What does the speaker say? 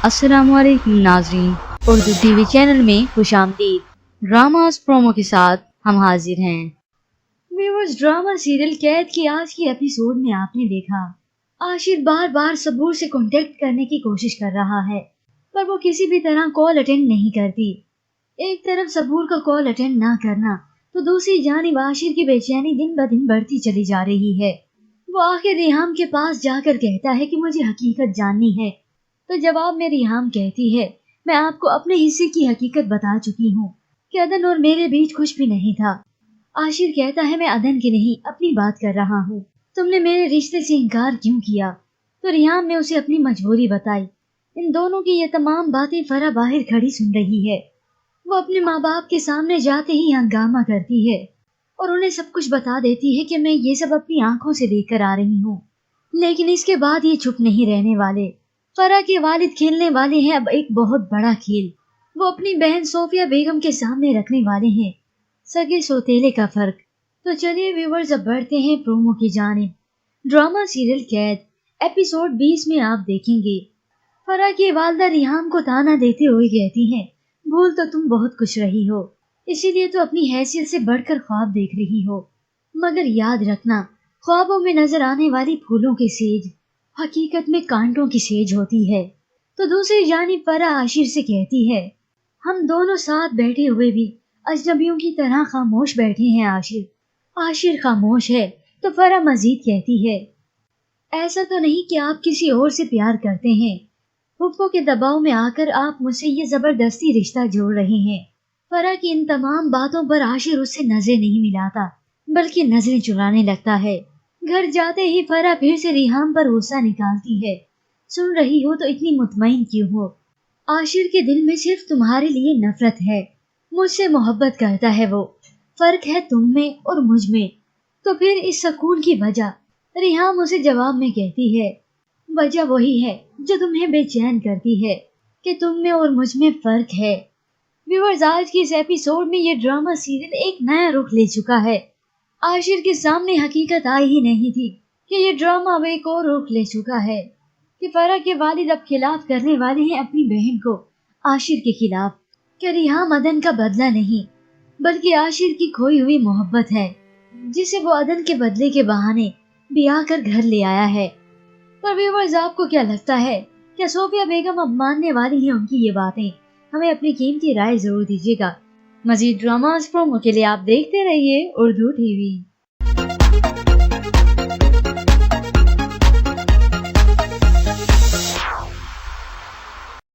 अस्सलाम वालेकुम नाज़रीन, उर्दू टीवी चैनल में खुशामदीद। ड्रामास प्रोमो के साथ हम हाजिर हैं। व्यूअर्स, ड्रामा सीरियल कैद के आज के एपिसोड में आपने देखा आशिर बार बार सबूर से कांटेक्ट करने की कोशिश कर रहा है, पर वो किसी भी तरह कॉल अटेंड नहीं करती। एक तरफ सबूर का कॉल अटेंड ना करना, तो दूसरी जानिब आशिर की बेचैनी दिन ब दिन बढ़ती चली जा रही है। वो आखिर रिहाम के पास जाकर कहता है कि मुझे हकीकत जाननी है। तो जवाब में रिहाम कहती है, मैं आपको अपने हिस्से की हकीकत बता चुकी हूँ कि अदन और मेरे बीच कुछ भी नहीं था। आशिर कहता है, मैं अदन की नहीं अपनी बात कर रहा हूँ, तुमने मेरे रिश्ते से इनकार क्यों किया? तो रिहाम ने उसे अपनी मजबूरी बताई। इन दोनों की ये तमाम बातें फरा बाहर खड़ी सुन रही है। वो अपने माँ बाप के सामने जाते ही हंगामा करती है और उन्हें सब कुछ बता देती है कि मैं ये सब अपनी आंखों से देख कर आ रही हूँ। लेकिन इसके बाद ये चुप नहीं रहने वाले। फरा के वालिद खेलने वाले हैं अब एक बहुत बड़ा खेल। वो अपनी बहन सोफिया बेगम के सामने रखने वाले हैं सगे सौतेले का फर्क। तो चलिए व्यूवर्स, अब बढ़ते हैं प्रोमो की जानिब। ड्रामा सीरियल कैद एपिसोड 20 में आप देखेंगे फरा की वालदा रिहाम को ताना देते हुए कहती हैं, भूल तो तुम बहुत कुछ रही हो, इसीलिए तो अपनी हैसियत से बढ़कर ख्वाब देख रही हो, मगर याद रखना, ख्वाबों में नजर आने वाली फूलों की सेज हकीकत में कांटों की सेज होती है। तो दूसरी जानिब फरा आशिर से कहती है, हम दोनों साथ बैठे हुए भी अजनबियों की तरह खामोश बैठे हैं। आशिर खामोश है तो फरा मजीद कहती है, ऐसा तो नहीं कि आप किसी और से प्यार करते हैं। हुक्कों के दबाव में आकर आप मुझसे ये जबरदस्ती रिश्ता जोड़ रहे हैं। फरा की इन तमाम बातों पर आशिर उससे नजरें नहीं मिलाता, बल्कि नजरें चुराने लगता है। घर जाते ही फरा फिर से रिहाम पर गुस्सा निकालती है, सुन रही हो तो इतनी मुतमईन क्यों हो? आशिर के दिल में सिर्फ तुम्हारे लिए नफरत है, मुझसे मोहब्बत करता है वो, फर्क है तुम में और मुझ में। तो फिर इस सुकून की वजह? रिहाम उसे जवाब में कहती है, वजह वही है जो तुम्हें बेचैन करती है कि तुम में और मुझ में फर्क है। व्यूअर्स, आज की इस एपिसोड में ये ड्रामा सीरियल एक नया रुख ले चुका है। आशिर के सामने हकीकत आई ही नहीं थी कि ये ड्रामा अब एक और रुख ले चुका है कि फरा के वालिद अब खिलाफ करने वाले हैं अपनी बहन को आशिर के खिलाफ। कि रिहाम अदन का बदला नहीं, बल्कि आशिर की खोई हुई मोहब्बत है, जिसे वो अदन के बदले के बहाने ब्याह कर घर ले आया है। पर व्यूअर्स, आपको क्या लगता है, क्या सोफिया बेगम अब मानने वाली है उनकी ये बातें? हमें अपनी कीमती राय जरूर दीजिएगा। मजीद ड्रामास प्रोमो के लिए आप देखते रहिए उर्दू टीवी।